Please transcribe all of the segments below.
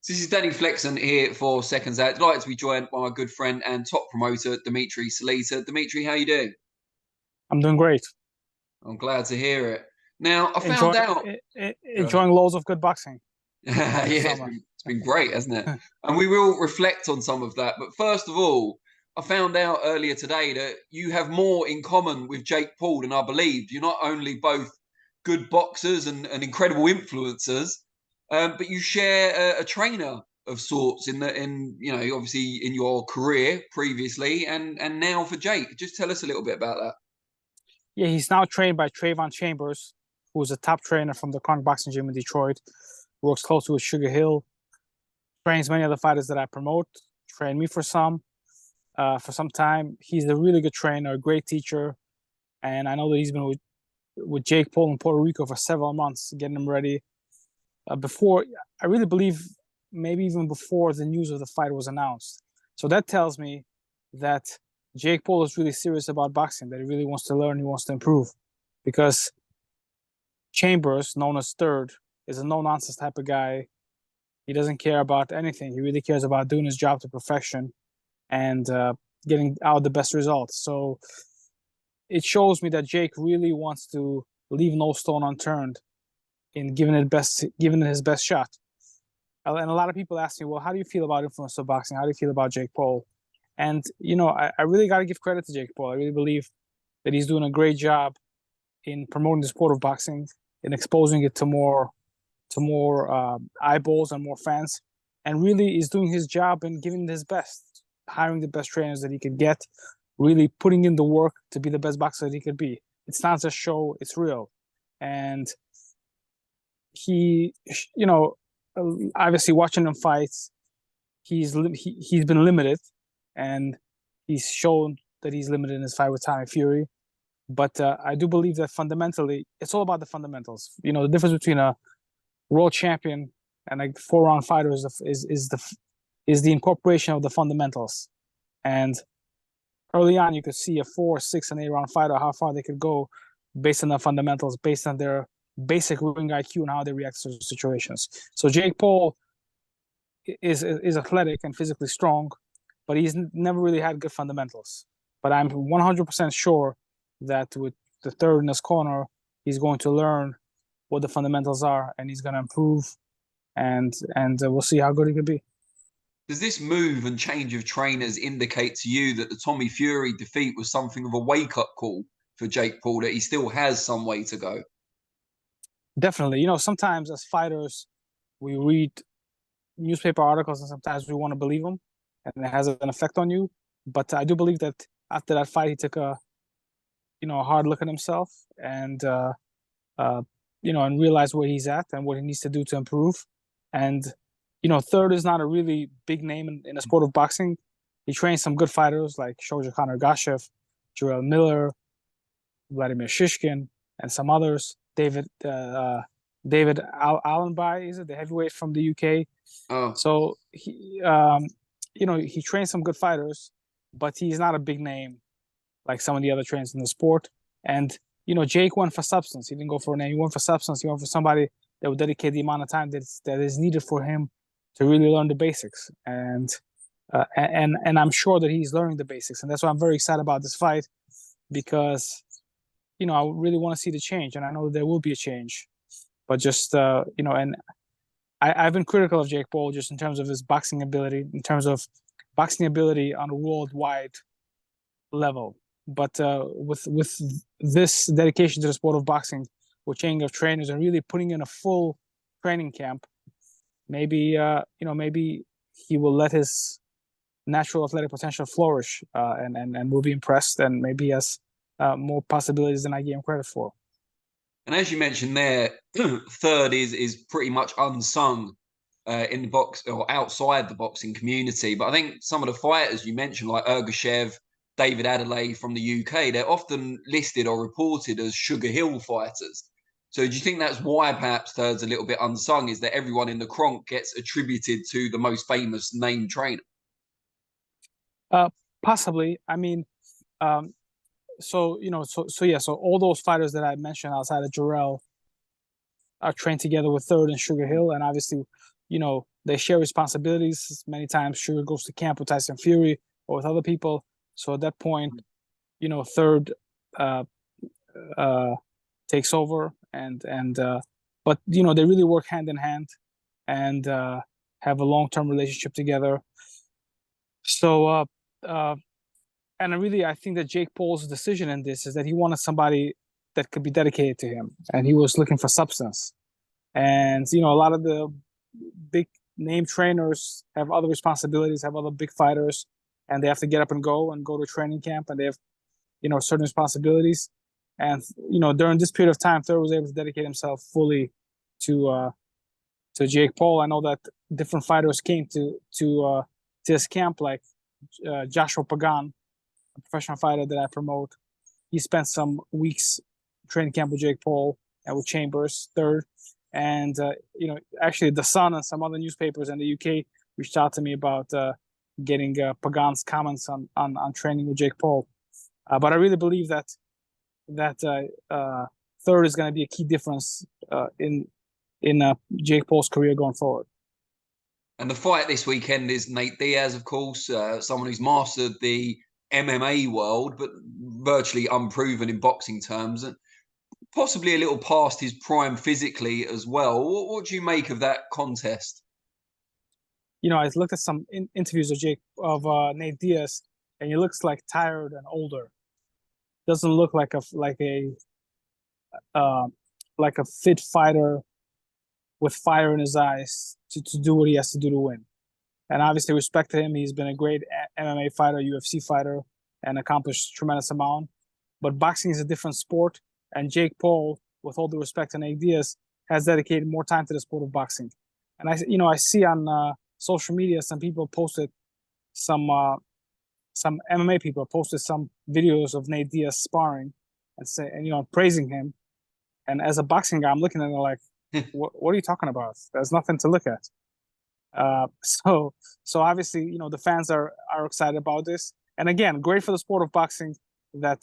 This is Danny Flexon here for Seconds Out. Delighted to be joined by my good friend and top promoter, Dmitry Salita. Dmitry, how you doing? I'm doing great. I'm glad to hear it. Now, I found Enjoying out. Go ahead. enjoying loads of good boxing Yeah, this it's summer. been, it's been great, hasn't it? And we will reflect on some of that. But first of all, I found out earlier today that you have more in common with Jake Paul than I believed. You're not only both good boxers and incredible influencers, but you share a trainer of sorts obviously in your career previously and now for Jake. Just tell us a little bit about that. Yeah, he's now trained by Trayvon Chambers, who's a top trainer from the Chronic Boxing Gym in Detroit. Works closely with Sugar Hill. Trains many other fighters that I promote. Trained me for some time. He's a really good trainer, a great teacher, and I know that he's been with Jake Paul in Puerto Rico for several months, getting him ready. Before, I really believe, maybe even before the news of the fight was announced. So that tells me that Jake Paul is really serious about boxing, that he really wants to learn, he wants to improve. Because Chambers, known as Third, is a no nonsense type of guy. He doesn't care about anything. He really cares about doing his job to perfection and getting out the best results. So it shows me that Jake really wants to leave no stone unturned in giving it his best shot. And a lot of people ask me, well, how do you feel about influencer boxing? How do you feel about Jake Paul? And I really got to give credit to Jake Paul. I really believe that he's doing a great job in promoting the sport of boxing and exposing it to more eyeballs and more fans, and really is doing his job and giving his best, hiring the best trainers that he could get, really putting in the work to be the best boxer that he could be. It's not just show; it's real, and he, obviously watching him fights, he's been limited, and he's shown that he's limited in his fight with Tommy Fury. But I do believe that fundamentally, it's all about the fundamentals. The difference between a world champion and a 4-round fighter is the incorporation of the fundamentals. And early on, you could see a 4, 6, and 8-round fighter how far they could go based on the fundamentals, based on their basic ring IQ and how they react to situations. So Jake Paul is athletic and physically strong, but he's never really had good fundamentals. But I'm 100% sure that with the Third in his corner, he's going to learn what the fundamentals are, and he's going to improve, and we'll see how good he could be. Does this move and change of trainers indicate to you that the Tommy Fury defeat was something of a wake-up call for Jake Paul, that he still has some way to go? Definitely. Sometimes as fighters, we read newspaper articles and sometimes we want to believe them, and it has an effect on you. But I do believe that after that fight, he took a hard look at himself and and realize where he's at and what he needs to do to improve. And Third is not a really big name in the sport of boxing. He trains some good fighters like Shoja Gashev, Jarrell Miller, Vladimir Shishkin, and some others. David Allenby, is it the heavyweight from the UK? Oh, So he trains some good fighters, but he's not a big name like some of the other trainers in the sport. And Jake went for substance. He didn't go for a name. He went for substance. He went for somebody that would dedicate the amount of time that is needed for him to really learn the basics. And I'm sure that he's learning the basics. And that's why I'm very excited about this fight, because I really want to see the change, and I know there will be a change. But just and I've been critical of Jake Paul just in terms of his boxing ability, in terms of boxing ability on a worldwide level. But with this dedication to the sport of boxing, with changing of trainers and really putting in a full training camp, maybe maybe he will let his natural athletic potential flourish, and we'll be impressed, and maybe he has more possibilities than I gave him credit for. and as you mentioned there, Third is pretty much unsung in the box or outside the boxing community. But I think some of the fighters you mentioned, like Ergashev, David Adelaide from the UK, they're often listed or reported as Sugar Hill fighters. So do you think that's why perhaps Third's a little bit unsung, is that everyone in the Kronk gets attributed to the most famous named trainer? Possibly. I mean, so yeah. So all those fighters that I mentioned outside of Jarrell are trained together with Third and Sugar Hill, and obviously they share responsibilities. Many times Sugar goes to camp with Tyson Fury or with other people. So at that point, Third takes over, but they really work hand in hand and have a long-term relationship together. So and I think that Jake Paul's decision in this is that he wanted somebody that could be dedicated to him, and he was looking for substance. And a lot of the big name trainers have other responsibilities, have other big fighters, and they have to get up and go to training camp, and they have certain responsibilities. And during this period of time, Thurr was able to dedicate himself fully to Jake Paul. I know that different fighters came to his camp, like Joshua Pagan, a professional fighter that I promote. He spent some weeks training camp with Jake Paul and with Chambers, Thurr. And actually, The Sun and some other newspapers in the UK reached out to me about getting Pagan's comments on training with Jake Paul. But I really believe that Thurr is going to be a key difference in Jake Paul's career going forward. And the fight this weekend is Nate Diaz, of course, someone who's mastered the MMA world, but virtually unproven in boxing terms, and possibly a little past his prime physically as well. What do you make of that contest? I looked at some interviews of Nate Diaz, and he looks like tired and older. Doesn't look like a fit fighter with fire in his eyes to do what he has to do to win. And obviously, respect to him. He's been a great MMA fighter, UFC fighter, and accomplished a tremendous amount. But boxing is a different sport, and Jake Paul, with all due respect to Nate Diaz, has dedicated more time to the sport of boxing. And I see on social media some people posted some MMA people posted some videos of Nate Diaz sparring and praising him. And as a boxing guy, I'm looking at it like, what are you talking about? There's nothing to look at. So obviously, the fans are excited about this. And again, great for the sport of boxing that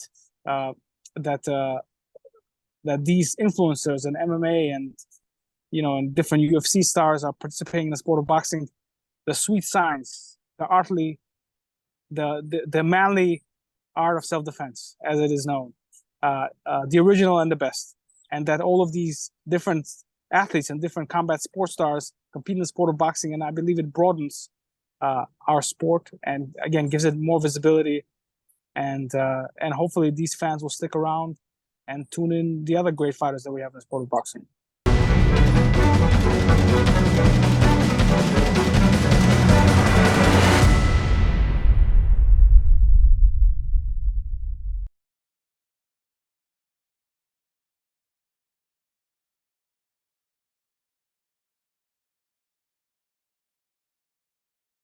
these influencers and MMA and different UFC stars are participating in the sport of boxing. The sweet science, the manly art of self-defense, as it is known, the original and the best, and that all of these different athletes and different combat sports stars compete in the sport of boxing, and I believe it broadens our sport and again gives it more visibility, and hopefully these fans will stick around and tune in the other great fighters that we have in the sport of boxing.